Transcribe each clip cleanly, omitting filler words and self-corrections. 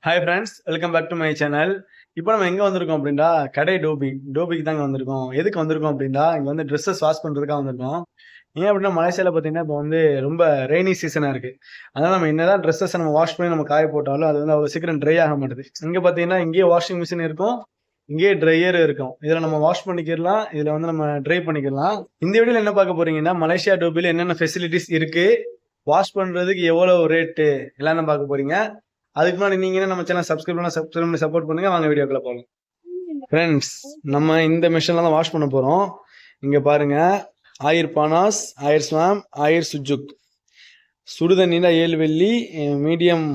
Hi friends, welcome back to my channel. இப்போ நம்ம எங்கே வந்திருக்கோம் அப்படின்னா, கடை டோபிக்கு தாங்க வந்திருக்கோம். எதுக்கு வந்திருக்கோம் அப்படின்னா, இங்கே வந்து ட்ரெஸ்ஸஸ் வாஷ் பண்ணுறதுக்காக வந்திருக்கோம். ஏன் அப்படின்னா மலேசியாவில் பார்த்தீங்கன்னா இப்போ வந்து ரொம்ப ரெய்னி சீசனாக இருக்குது. அதனால் நம்ம என்னதான் ட்ரெஸ்ஸஸ் நம்ம வாஷ் பண்ணி நம்ம காய போட்டாலும் அது வந்து அவ்வளோ சீக்கிரம் ட்ரை ஆக மாட்டுது. இங்கே பார்த்தீங்கன்னா இங்கேயே வாஷிங் மிஷின் இருக்கும், இங்கேயே ட்ரையர் இருக்கும். இதில் நம்ம வாஷ் பண்ணிக்கிடலாம், இதில் வந்து நம்ம ட்ரை பண்ணிக்கலாம். இந்த வீடியோவில் என்ன பார்க்க போறீங்கன்னா, மலேசியா டோபியில் என்னென்ன ஃபெசிலிட்டிஸ் இருக்குது, வாஷ் பண்ணுறதுக்கு எவ்வளோ ரேட்டு எல்லாம் தான் பார்க்க போறீங்க. அதுக்கு முன்னாடி நீங்க நம்ம சேனல் சப்ஸ்கிரைப் பண்ணி சப்போர்ட் பண்ணுங்க. வாங்க வீடியோக்குள்ள போகலாம். ஃப்ரெண்ட்ஸ், நம்ம இந்த மிஷின்ல தான் வாஷ் பண்ண போறோம். இங்க பாருங்க, ஆயிர் பானாஸ், ஆயிர் ஸ்வாம், ஆயிர் சுஜுக். சுடுதண்ணில 7 வெள்ளி, மீடியம்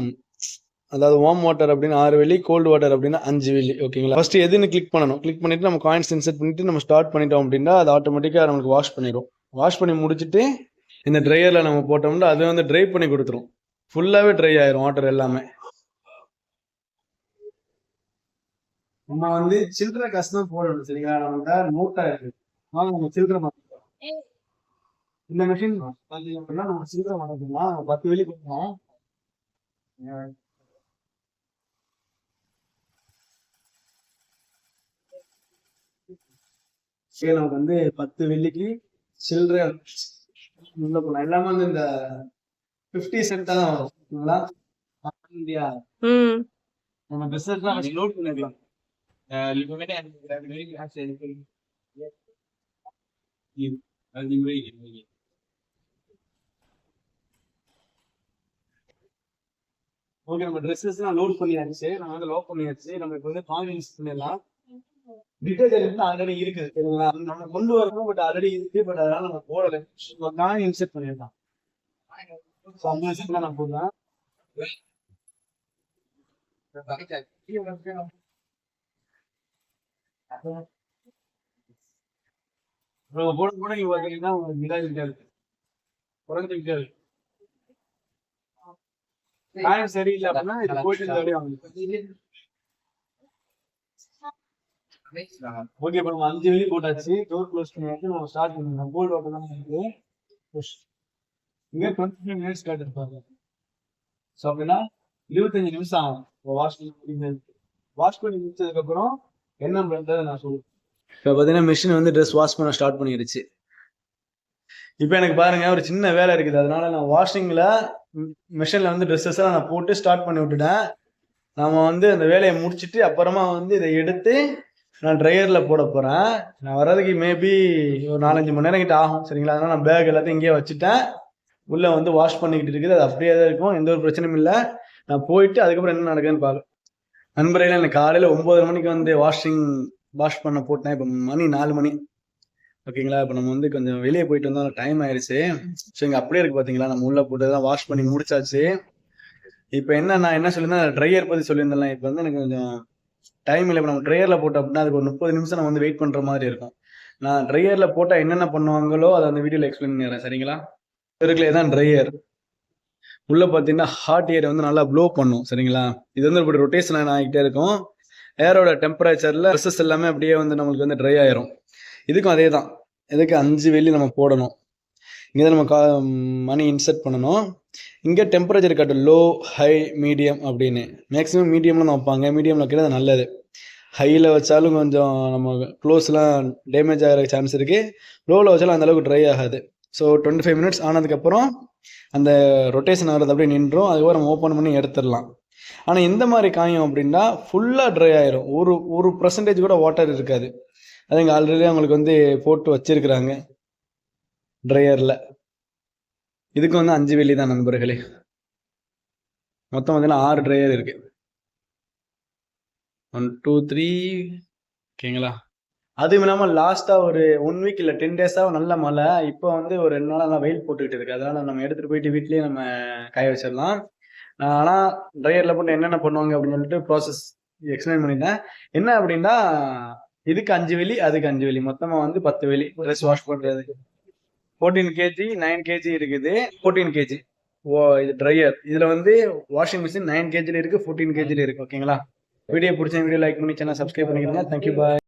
அதாவது வார்ம் வாட்டர் அப்படின்னு 6 வெள்ளி, கோல்டு வாட்டர் அப்படின்னா 5 வெள்ளி. ஓகேங்களா? ஃபர்ஸ்ட் எதுன்னு கிளிக் பண்ணணும். கிளிக் பண்ணிட்டு நம்ம காயின்ஸ் இன்செர்ட் பண்ணிட்டு நம்ம ஸ்டார்ட் பண்ணிட்டோம் அப்படின்னா அது ஆட்டோமேட்டிக்கா நமக்கு வாஷ் பண்ணிடும். வாஷ் பண்ணி முடிச்சுட்டு இந்த ட்ரையர்ல நம்ம போட்டோம்னா அது வந்து ட்ரை பண்ணி கொடுத்துரும். ஃபுல்லாவே ட்ரை ஆயிரும் வாட்டர் எல்லாமே. நம்ம வந்து சில்லற காசு தான் போடணும். சரிங்களா? நம்மகிட்ட நோட்டா இருக்கு. வாங்க நம்ம சில்லற மாத்திக்கலாம். இந்த மிஷின் பாத்தீங்க அப்படின்னா நம்ம சில்லற மாத்திக்கலாம். 10 வெள்ளி கொடுப்போம். சரி, நமக்கு வந்து 10 வெள்ளிக்கு சில்லற உள்ள போலாம். எல்லாமே வந்து இந்த 50 சென்ட் தான் வரும். இந்தியா நம்ம பிசினஸ் தான் லோட் பண்ணிக்கலாம். ஓகே, நம்ம ட்ரெஸ்ஸஸ் லோட் பண்ணியாச்சு. நம்ம வந்து லோட் பண்ணியாச்சு. நம்ம இப்போ வந்து காயின் யூஸ் பண்ணிடலாம். டிட்டர்ஜென்ட் ஆல்ரெடி இருக்குது. சரிங்களா? நம்ம கொண்டு வரணும், பட் ஆல்ரெடி இருக்கு. பட் அதனால நம்ம போடலை. காயின் இன்செர்ட் பண்ணிடலாம். 50 செகண்ட் நான் போடுறேன். போட போட நீங்க பாத்தீங்கன்னா உங்களுக்கு இதாகிட்டே இருக்கு, குறைஞ்சுக்கிட்டே இருக்கு. காயம் சரியில்லை அப்படின்னா இது போயிட்டு ஓகே. இப்போ நம்ம 5 வெள்ளி போட்டாச்சு. டோர் க்ளோஸ் பண்ணியாச்சு. நம்ம ஸ்டார்ட் பண்ணிடலாம். கோல்டு வாட்டர் தான் இருக்கு. இங்க 25 மினிட்ஸ் ஸ்டார்ட் இருப்பாங்க. ஸோ அப்படின்னா 25 நிமிஷம் ஆகும் வாஷ் பண்ணி முடிச்சதுக்கு அப்புறம் என்ன பண்றது நான் சொல்லுவேன். இப்போ பார்த்தீங்கன்னா மிஷின் வந்து ட்ரெஸ் வாஷ் பண்ண ஸ்டார்ட் பண்ணிடுச்சு. இப்போ எனக்கு பாருங்க ஒரு சின்ன வேலை இருக்குது. அதனால நான் வாஷிங்கில் மிஷினில் வந்து ட்ரெஸ்ஸஸ் எல்லாம் நான் போட்டு ஸ்டார்ட் பண்ணி விட்டுட்டேன். நம்ம வந்து அந்த வேலையை முடிச்சுட்டு அப்புறமா வந்து இதை எடுத்து நான் ட்ரையரில் போட போகிறேன். நான் வர்றதுக்கு மேபி ஒரு 4-5 மணி நேரம் கிட்ட ஆகும். சரிங்களா? அதனால் நான் பேக் எல்லாத்தையும் இங்கேயே வச்சுட்டேன். உள்ளே வந்து வாஷ் பண்ணிக்கிட்டு இருக்குது. அது அப்படியே தான் இருக்கும், எந்த ஒரு பிரச்சனையும் இல்லை. நான் போயிட்டு அதுக்கப்புறம் என்ன நடக்குதுன்னு பார்க்க. நண்பர்களே, எனக்கு காலையில் 9 மணிக்கு வந்து வாஷ் பண்ண போட்டேன். இப்போ மணி 4 மணி. ஓகேங்களா? இப்போ நம்ம வந்து கொஞ்சம் வெளியே போயிட்டு வந்தோம், டைம் ஆயிடுச்சு. ஸோ இங்கே அப்படியே இருக்குது பார்த்தீங்களா? நம்ம உள்ளே போட்டு வாஷ் பண்ணி முடிச்சாச்சு. இப்போ நான் என்ன சொல்லியிருந்தேன், ட்ரையர் பற்றி சொல்லியிருந்தேன். இப்போ வந்து எனக்கு கொஞ்சம் டைம் இல்லை. இப்போ நம்ம ட்ரையரில் போட்டோம் அப்படின்னா அதுக்கு ஒரு 30 நிமிஷம் நம்ம வந்து வெயிட் பண்ணுற மாதிரி இருக்கும். நான் ட்ரையரில் போட்டால் என்னென்ன பண்ணுவாங்களோ அதை அந்த வீடியோவில் எக்ஸ்பிளைன் பண்ணிடுறேன். சரிங்களா? இருக்குல்லே தான் ட்ரையர். உள்ள பார்த்தீங்கன்னா ஹாட் ஏர் வந்து நல்லா ப்ளோ பண்ணும். சரிங்களா? இது வந்து இப்படி ரொட்டேஷன் ஆகிட்டே இருக்கும். ஏரோட டெம்பரேச்சரில் ட்ரெஸ்ஸஸ் எல்லாமே அப்படியே வந்து நம்மளுக்கு வந்து ட்ரை ஆயிரும். இதுக்கும் அதே தான். இதுக்கு 5 வெள்ளி நம்ம போடணும். இங்கே தான் நம்ம மணி இன்செர்ட் பண்ணணும். இங்கே டெம்பரேச்சர் காட்டும், லோ, ஹை, மீடியம் அப்படின்னு. மேக்ஸிமம் மீடியமில் தான் வைப்பாங்க. மீடியமில் வைக்கிறது நல்லது. ஹையில் வச்சாலும் கொஞ்சம் நம்ம க்ளோஸ்லாம் டேமேஜ் ஆகிற சான்ஸ் இருக்குது. லோவில் வச்சாலும் அந்தளவுக்கு ட்ரை ஆகாது. ஸோ 25 மினிட்ஸ் ஆனதுக்கப்புறம் அந்த ரொட்டேஷன் ஆகிறது அப்படியே நின்றும். அதுக்கப்புறம் நம்ம ஓப்பன் பண்ணி எடுத்துடலாம். ஆனால் எந்த மாதிரி காயும் அப்படின்னா ஃபுல்லாக ட்ரை ஆயிரும். ஒரு பர்சன்டேஜ் கூட வாட்டர் இருக்காது. அது இங்கே ஆல்ரெடி அவங்களுக்கு வந்து போட்டு வச்சிருக்கிறாங்க ட்ரையரில். இதுக்கு வந்து 5 வெள்ளி தான் நண்பர்களே. மொத்தம் பார்த்தீங்கன்னா 6 ட்ரையர் இருக்கு. 1 2 3. ஓகேங்களா? அதுவும் இல்லாமல் லாஸ்ட்டாக ஒரு 1 வீக் இல்லை 10 டேஸாக நல்ல மழை. இப்போ வந்து ஒரு 2 நாளாக நல்லா வெயில் போட்டுக்கிட்டு இருக்கு. அதனால் நம்ம எடுத்துகிட்டு போயிட்டு வீட்லேயே நம்ம காய வச்சிடலாம். ஆனால் ட்ரையரில் போட்டு என்னென்ன பண்ணுவாங்க அப்படின்னு சொல்லிட்டு ப்ராசஸ் எக்ஸ்பிளைன் பண்ணிட்டேன். என்ன அப்படின்னா இதுக்கு 5 வெள்ளி, அதுக்கு 5 வெள்ளி, மொத்தமாக வந்து 10 வெள்ளி ட்ரெஸ் வாஷ் பண்ணுறதுக்கு. 14 kg 9 kg இருக்குது. 14 kg இது ட்ரையர். இதில் வந்து வாஷிங் மிஷின் 9 kg இருக்குது, 14 kg இருக்குது. ஓகேங்களா? வீடியோ பிடிச்ச வீடியோ லைக் பண்ணி சேனல் சப்ஸ்கிரைப் பண்ணிக்கிறேங்க. தேங்க்யூ, பாய்.